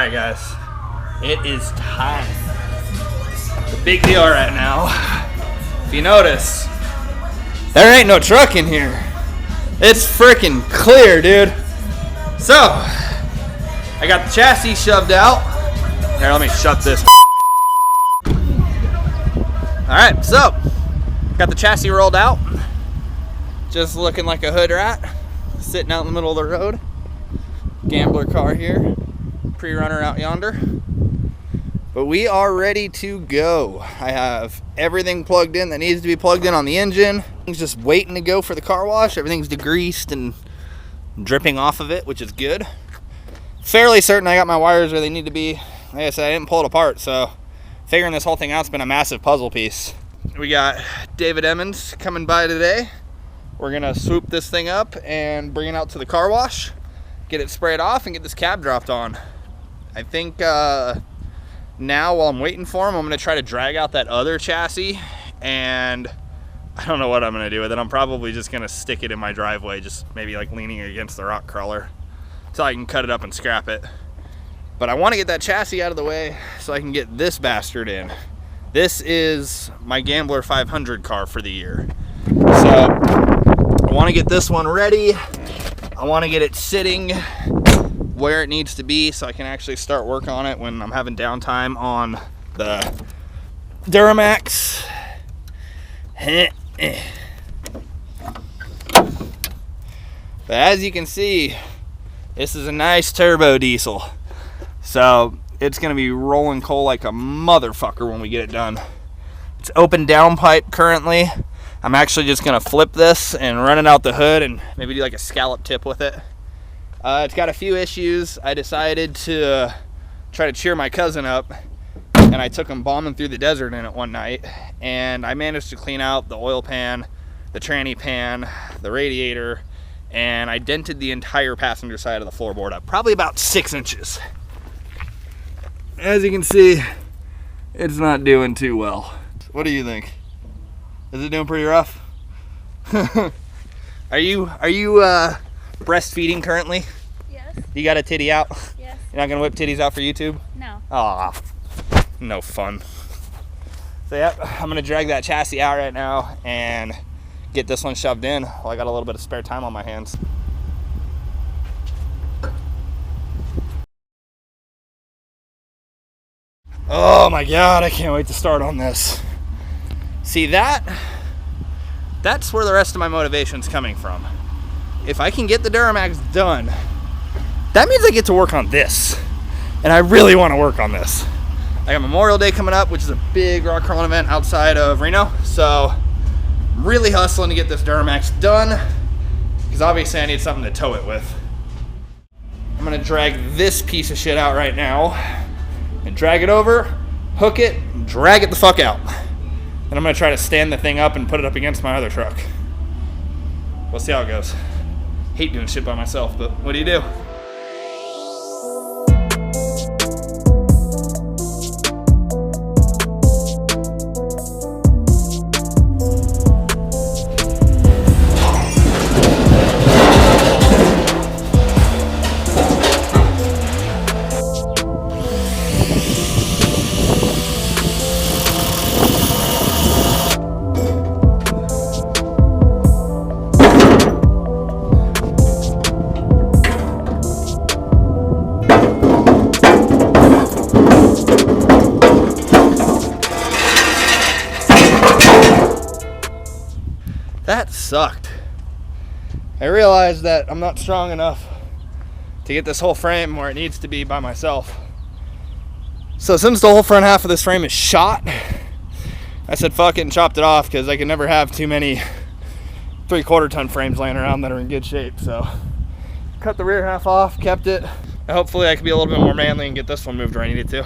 Alright guys, it is time. The big deal right now. If you notice, there ain't no truck in here. It's freaking clear, dude. So, I got the chassis shoved out. Here, let me shut this. Alright, so, got the chassis rolled out. Just looking like a hood rat. Sitting out in the middle of the road. Gambler car here. Pre-runner out yonder. But we are ready to go. I have everything plugged in that needs to be plugged in on the engine. It's just waiting to go for the car wash. Everything's degreased and dripping off of it, which is good. Fairly certain I got my wires where they need to be. Like I said, I didn't pull it apart, so figuring this whole thing out's been a massive puzzle piece. We got David Emmons coming by today. We're gonna swoop this thing up and bring it out to the car wash, get it sprayed off, and get this cab dropped on. I think now while I'm waiting for him, I'm gonna try to drag out that other chassis, and I don't know what I'm gonna do with it. I'm probably just gonna stick it in my driveway, just maybe like leaning against the rock crawler until I can cut it up and scrap it. But I wanna get that chassis out of the way so I can get this bastard in. This is my Gambler 500 car for the year. So I wanna get this one ready. I wanna get it sitting where it needs to be so I can actually start work on it when I'm having downtime on the Duramax. But as you can see, this is a nice turbo diesel. So it's gonna be rolling coal like a motherfucker when we get it done. It's open downpipe currently. I'm actually just gonna flip this and run it out the hood and maybe do like a scallop tip with it. It's got a few issues. I decided to try to cheer my cousin up, and I took him bombing through the desert in it one night, and I managed to clean out the oil pan, the tranny pan, the radiator, and I dented the entire passenger side of the floorboard up, probably about 6 inches. As you can see, it's not doing too well. What do you think? Is it doing pretty rough? Are you breastfeeding currently? Yes. You got a titty out? Yes. You're not gonna whip titties out for YouTube? No. Aw, no fun. So yep, I'm gonna drag that chassis out right now and get this one shoved in while I got a little bit of spare time on my hands. Oh my God, I can't wait to start on this. See that's where the rest of my motivation's coming from. If I can get the Duramax done, that means I get to work on this. And I really want to work on this. I got Memorial Day coming up, which is a big rock crawling event outside of Reno. So I'm really hustling to get this Duramax done because obviously I need something to tow it with. I'm gonna drag this piece of shit out right now and drag it over, hook it, and drag it the fuck out. And I'm gonna try to stand the thing up and put it up against my other truck. We'll see how it goes. Hate doing shit by myself, but what do you do? That sucked. I realized that I'm not strong enough to get this whole frame where it needs to be by myself. So since the whole front half of this frame is shot, I said fuck it and chopped it off because I can never have too many 3/4 ton frames laying around that are in good shape. So cut the rear half off, kept it. Hopefully I can be a little bit more manly and get this one moved where I need it to.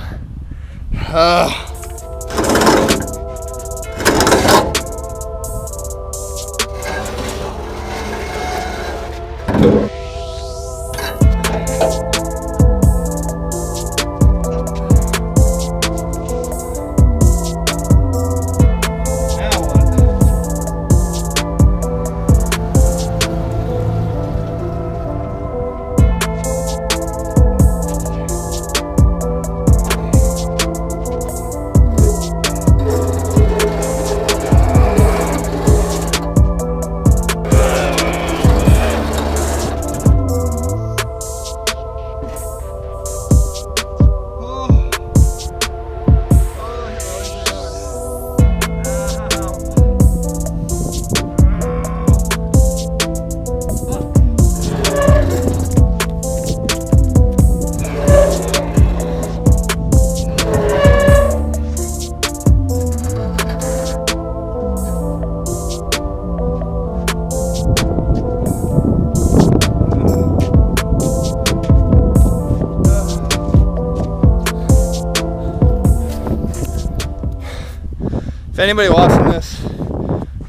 anybody watching this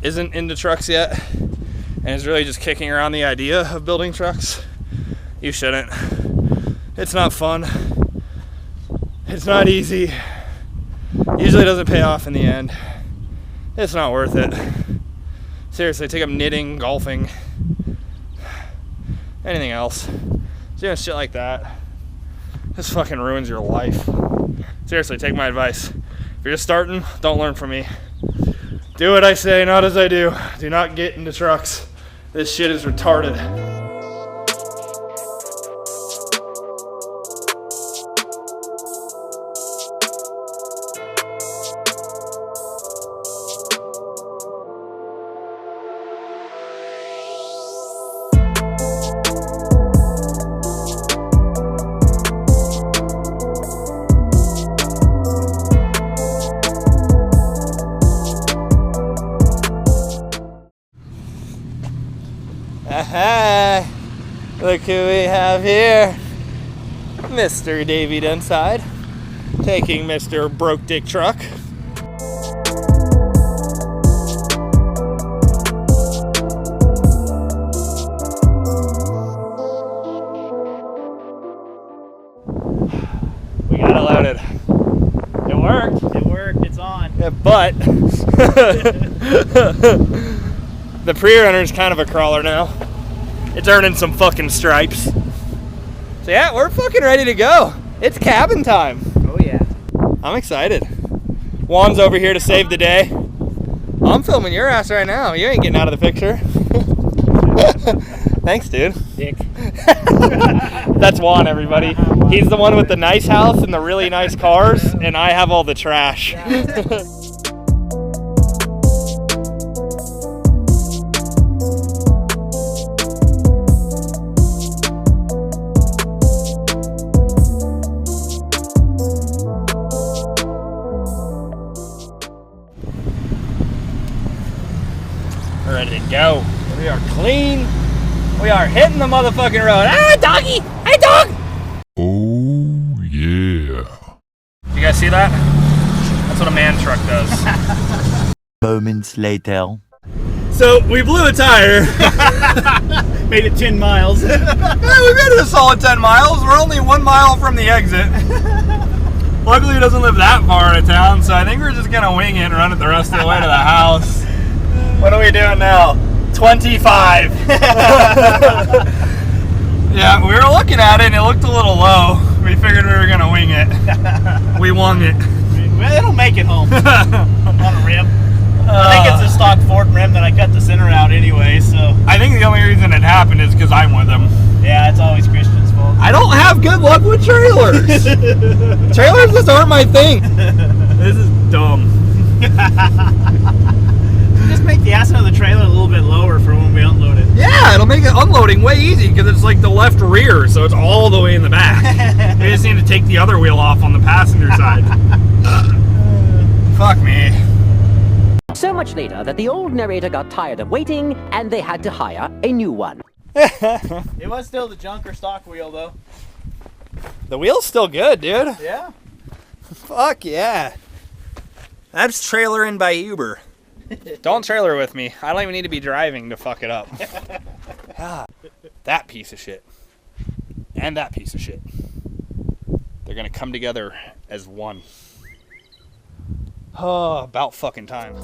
isn't into trucks yet and is really just kicking around the idea of building trucks, you shouldn't. It's not fun. It's not easy. Usually doesn't pay off in the end. It's not worth it. Seriously, take up knitting, golfing, anything else. Doing shit like that, this fucking ruins your life. Seriously, take my advice. If you're just starting, don't learn from me. Do what I say, not as I do. Do not get into trucks. This shit is retarded. Aha! Look who we have here. Mr. Davey Dunside, taking Mr. Broke Dick Truck. We got it loaded. It worked. It worked, it's on. Yeah, but the pre-runner's kind of a crawler now. It's earning some fucking stripes. So yeah, we're fucking ready to go. It's cabin time. Oh yeah. I'm excited. Juan's over here to save the day. I'm filming your ass right now. You ain't getting out of the picture. Thanks, dude. Dick. That's Juan, everybody. He's the one with the nice house and the really nice cars, and I have all the trash. We're ready to go. We are clean. We are hitting the motherfucking road. Ah, doggy! Hey, dog! Oh, yeah. You guys see that? That's what a man truck does. Moments later. So, we blew a tire. Made it 10 miles. Yeah, we made it a solid 10 miles. We're only 1 mile from the exit. Luckily, he doesn't live that far out of town, so I think we're just gonna wing it and run it the rest of the way to the house. What are we doing now? 25. Yeah, we were looking at it and it looked a little low. We figured we were gonna wing it. We wung it. Well, it'll make it home on a rim. I think it's a stock fork rim that I cut the center out anyway, so. I think the only reason it happened is because I'm with him. Yeah, it's always Christian's fault. I don't have good luck with trailers. Trailers just aren't my thing. This is dumb. Just make the ass of the trailer a little bit lower for when we unload it. Yeah, it'll make it unloading way easy because it's like the left rear, so it's all the way in the back. We just need to take the other wheel off on the passenger side. Fuck me. So much later that the old narrator got tired of waiting and they had to hire a new one. It was still the junker stock wheel though. The wheel's still good, dude. Yeah. Fuck yeah. That's trailering by Uber. Don't trailer with me. I don't even need to be driving to fuck it up. Ah, that piece of shit. And that piece of shit. They're gonna come together as one. Oh, about fucking time.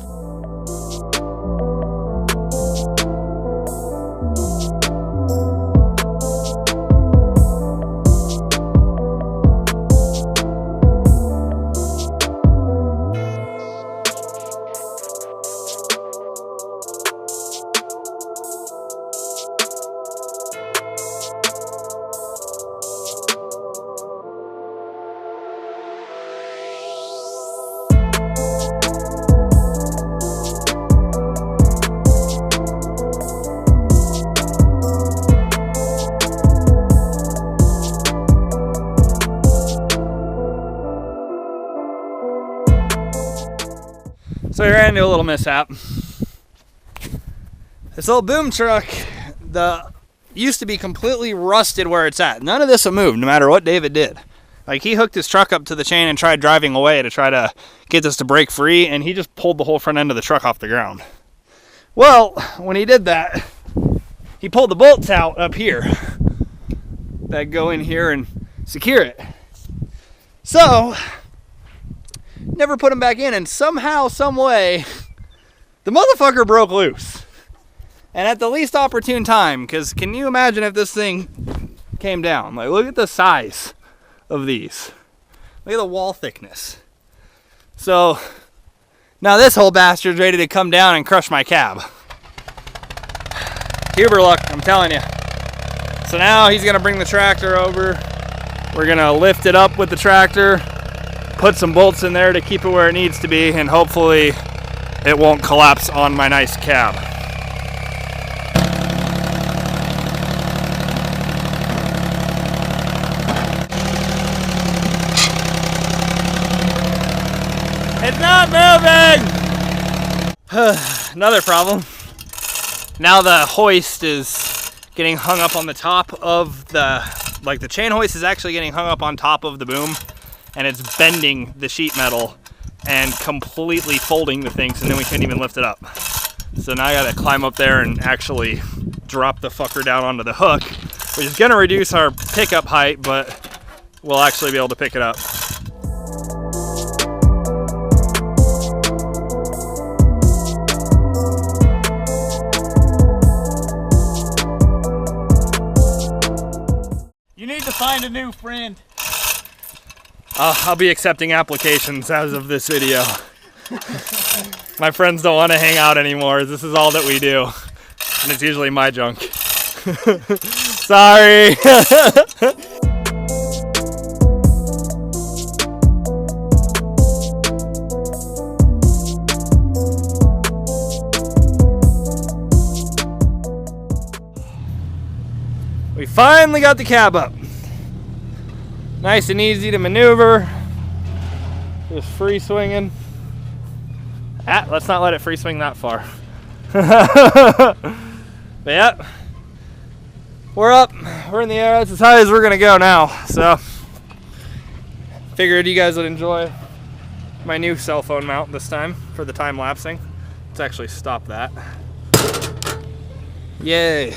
So we ran into a little mishap. This old boom truck used to be completely rusted where it's at. None of this will move, no matter what David did. Like, he hooked his truck up to the chain and tried driving away to try to get this to break free, and he just pulled the whole front end of the truck off the ground. Well, when he did that, he pulled the bolts out up here that go in here and secure it. So, never put them back in, and somehow, some way, the motherfucker broke loose. And at the least opportune time, because can you imagine if this thing came down? Like, look at the size of these. Look at the wall thickness. So, now this whole bastard's ready to come down and crush my cab. Huber luck, I'm telling you. So now he's gonna bring the tractor over. We're gonna lift it up with the tractor, put some bolts in there to keep it where it needs to be, and hopefully it won't collapse on my nice cab. It's not moving! Another problem. Now the hoist is getting hung up on the top of the chain hoist is actually getting hung up on top of the boom, and it's bending the sheet metal and completely folding the thing, so then we couldn't even lift it up. So now I gotta climb up there and actually drop the fucker down onto the hook, which is gonna reduce our pickup height, but we'll actually be able to pick it up. You need to find a new friend. I'll be accepting applications as of this video. My friends don't want to hang out anymore. This is all that we do. And it's usually my junk. Sorry. We finally got the cab up. Nice and easy to maneuver. Just free swinging. Let's not let it free swing that far. But yep, we're up. We're in the air. That's as high as we're gonna go now. So, figured you guys would enjoy my new cell phone mount this time for the time lapsing. Let's actually stop that. Yay.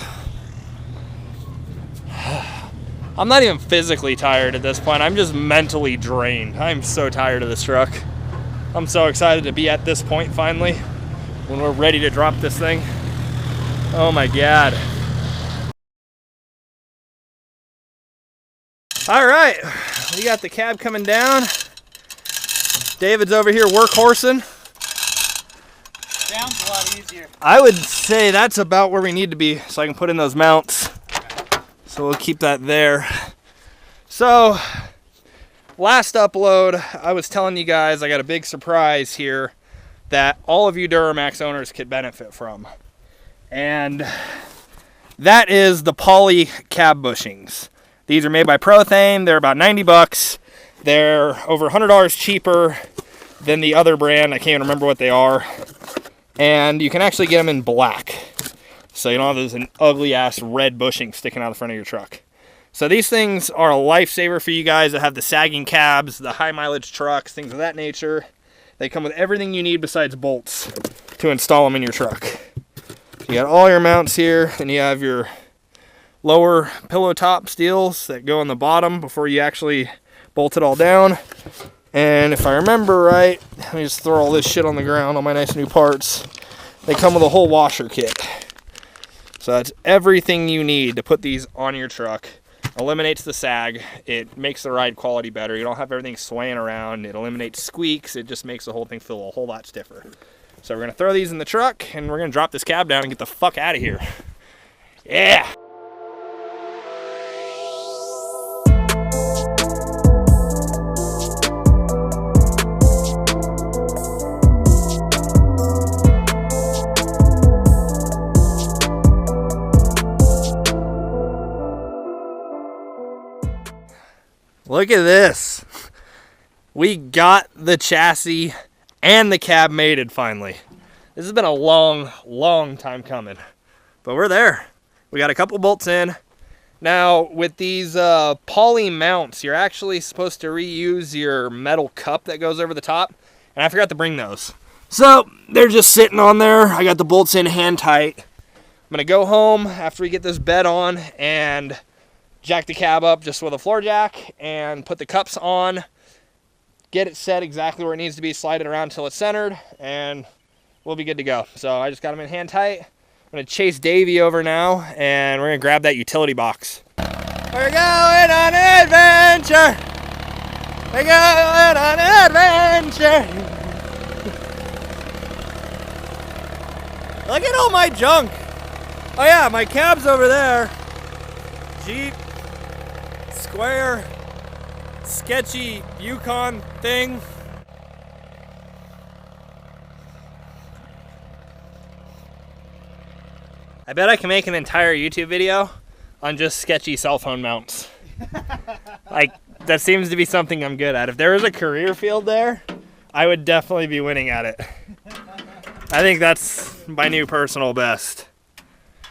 I'm not even physically tired at this point. I'm just mentally drained. I'm so tired of this truck. I'm so excited to be at this point finally when we're ready to drop this thing. Oh my God. All right, we got the cab coming down. David's over here workhorsing. Sounds a lot easier. I would say that's about where we need to be so I can put in those mounts. So we'll keep that there. So, last upload, I was telling you guys I got a big surprise here that all of you Duramax owners could benefit from. And that is the poly cab bushings. These are made by Prothane. They're about 90 bucks. They're over $100 cheaper than the other brand. I can't even remember what they are. And you can actually get them in black. So you don't have this ugly ass red bushing sticking out the front of your truck. So these things are a lifesaver for you guys that have the sagging cabs, the high mileage trucks, things of that nature. They come with everything you need besides bolts to install them in your truck. You got all your mounts here, and you have your lower pillow top steels that go on the bottom before you actually bolt it all down. And if I remember right, let me just throw all this shit on the ground, all my nice new parts. They come with a whole washer kit. So that's everything you need to put these on your truck. Eliminates the sag. It makes the ride quality better. You don't have everything swaying around. It eliminates squeaks. It just makes the whole thing feel a whole lot stiffer. So we're gonna throw these in the truck and we're gonna drop this cab down and get the fuck out of here. Yeah. Look at this. We got the chassis and the cab mated finally. This has been a long, long time coming, but we're there. We got a couple bolts in Now, with these poly mounts, you're actually supposed to reuse your metal cup that goes over the top, and I forgot to bring those. So, they're just sitting on there. I got the bolts in hand tight. I'm gonna go home after we get this bed on and jack the cab up just with a floor jack and put the cups on, get it set exactly where it needs to be, slide it around until it's centered, and we'll be good to go. So I just got them in hand tight. I'm gonna chase Davey over now, and we're gonna grab that utility box. We're going on an adventure. We're going on an adventure. Look at all my junk. Oh yeah, my cab's over there. Jeep, square, sketchy Yukon thing. I bet I can make an entire YouTube video on just sketchy cell phone mounts. Like, that seems to be something I'm good at. If there was a career field there, I would definitely be winning at it. I think that's my new personal best.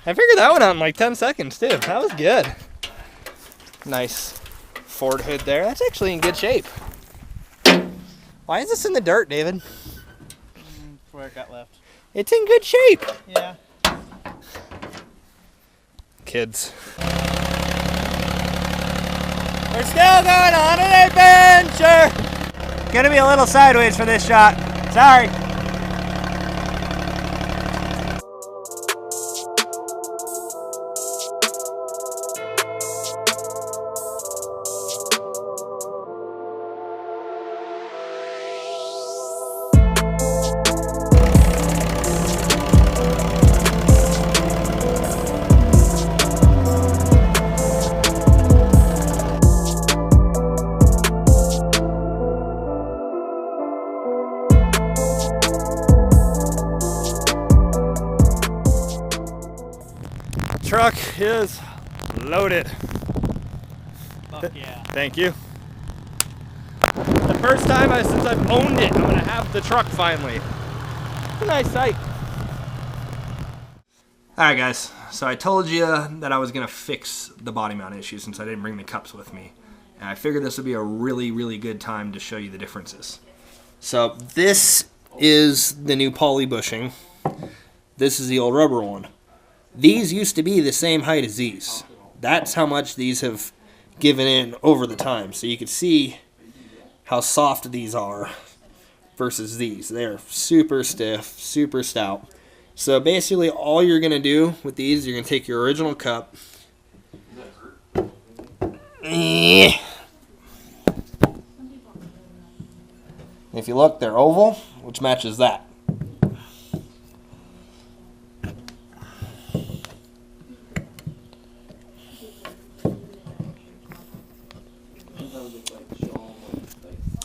I figured that one out in like 10 seconds too. That was good. Nice Ford hood there. That's actually in good shape. Why is this in the dirt, David? That's where it got left. It's in good shape. Yeah. Kids. We're still going on an adventure. Gonna be a little sideways for this shot. Sorry. Truck is loaded. Fuck yeah. Thank you. The first time since I've owned it, I'm gonna have the truck finally. It's a nice sight. Alright guys, so I told you that I was gonna fix the body mount issue since I didn't bring the cups with me. And I figured this would be a really, really good time to show you the differences. So this is the new poly bushing. This is the old rubber one. These used to be the same height as these. That's how much these have given in over the time. So you can see how soft these are versus these. They're super stiff, super stout. So basically all you're going to do with these, you're going to take your original cup. If you look, they're oval, which matches that.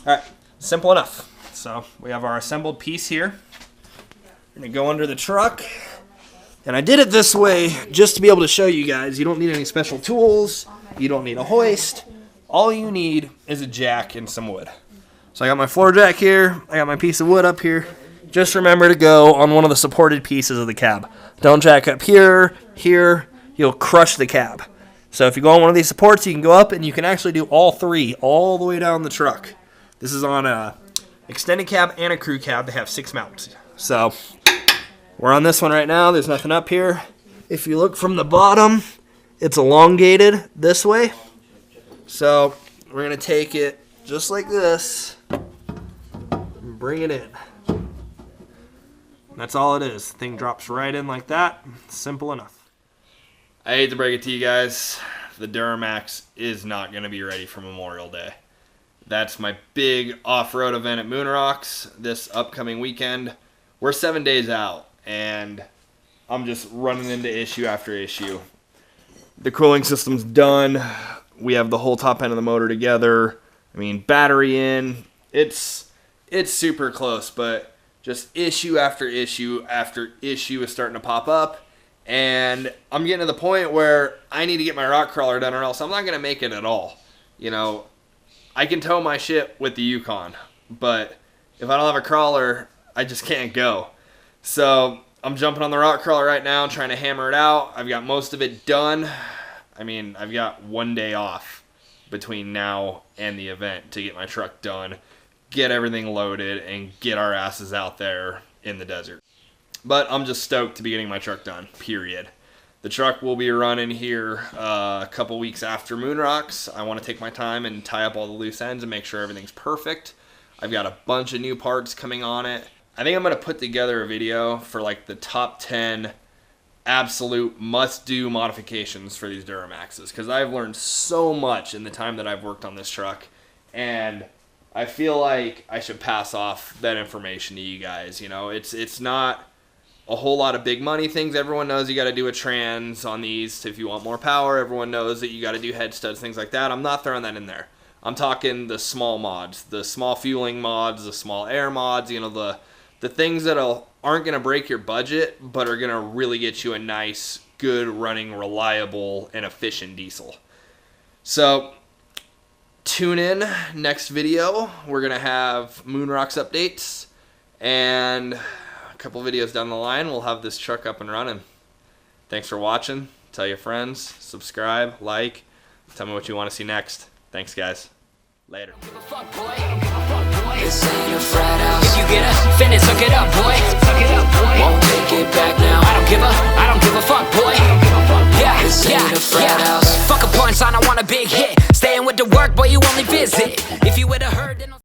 Alright, simple enough. So we have our assembled piece here. We're going to go under the truck. And I did it this way just to be able to show you guys. You don't need any special tools. You don't need a hoist. All you need is a jack and some wood. So I got my floor jack here. I got my piece of wood up here. Just remember to go on one of the supported pieces of the cab. Don't jack up here, here. You'll crush the cab. So if you go on one of these supports, you can go up and you can actually do all three all the way down the truck. This is on a extended cab and a crew cab. They have 6 mounts. So we're on this one right now. There's nothing up here. If you look from the bottom, it's elongated this way. So we're going to take it just like this and bring it in. That's all it is. The thing drops right in like that. Simple enough. I hate to break it to you guys. The Disastermax is not going to be ready for Memorial Day. That's my big off-road event at Moon Rocks this upcoming weekend. We're 7 days out, and I'm just running into issue after issue. The cooling system's done. We have the whole top end of the motor together. I mean, battery in. It's super close, but just issue after issue after issue is starting to pop up. And I'm getting to the point where I need to get my rock crawler done or else I'm not going to make it at all. You know, I can tow my shit with the Yukon, but if I don't have a crawler, I just can't go. So I'm jumping on the rock crawler right now, trying to hammer it out. I've got most of it done. I mean, I've got 1 day off between now and the event to get my truck done, get everything loaded, and get our asses out there in the desert. But I'm just stoked to be getting my truck done, period. The truck will be running here a couple weeks after Moon Rocks. I want to take my time and tie up all the loose ends and make sure everything's perfect. I've got a bunch of new parts coming on it. I think I'm going to put together a video for like the top 10 absolute must-do modifications for these Duramaxes, because I've learned so much in the time that I've worked on this truck, and I feel like I should pass off that information to you guys. You know, it's not a whole lot of big money things. Everyone knows you got to do a trans on these if you want more power. Everyone knows that you got to do head studs, things like that. I'm not throwing that in there. I'm talking the small mods, the small fueling mods, the small air mods, you know, the things that aren't going to break your budget, but are going to really get you a nice, good running, reliable, and efficient diesel. So tune in next video. We're going to have Moon Rocks updates, and a couple videos down the line, we'll have this truck up and running. Thanks for watching. Tell your friends, subscribe, like, tell me what you want to see next. Thanks, guys. Later. This ain't a frat house. If you get a finish, suck it up, boy. Won't take it back.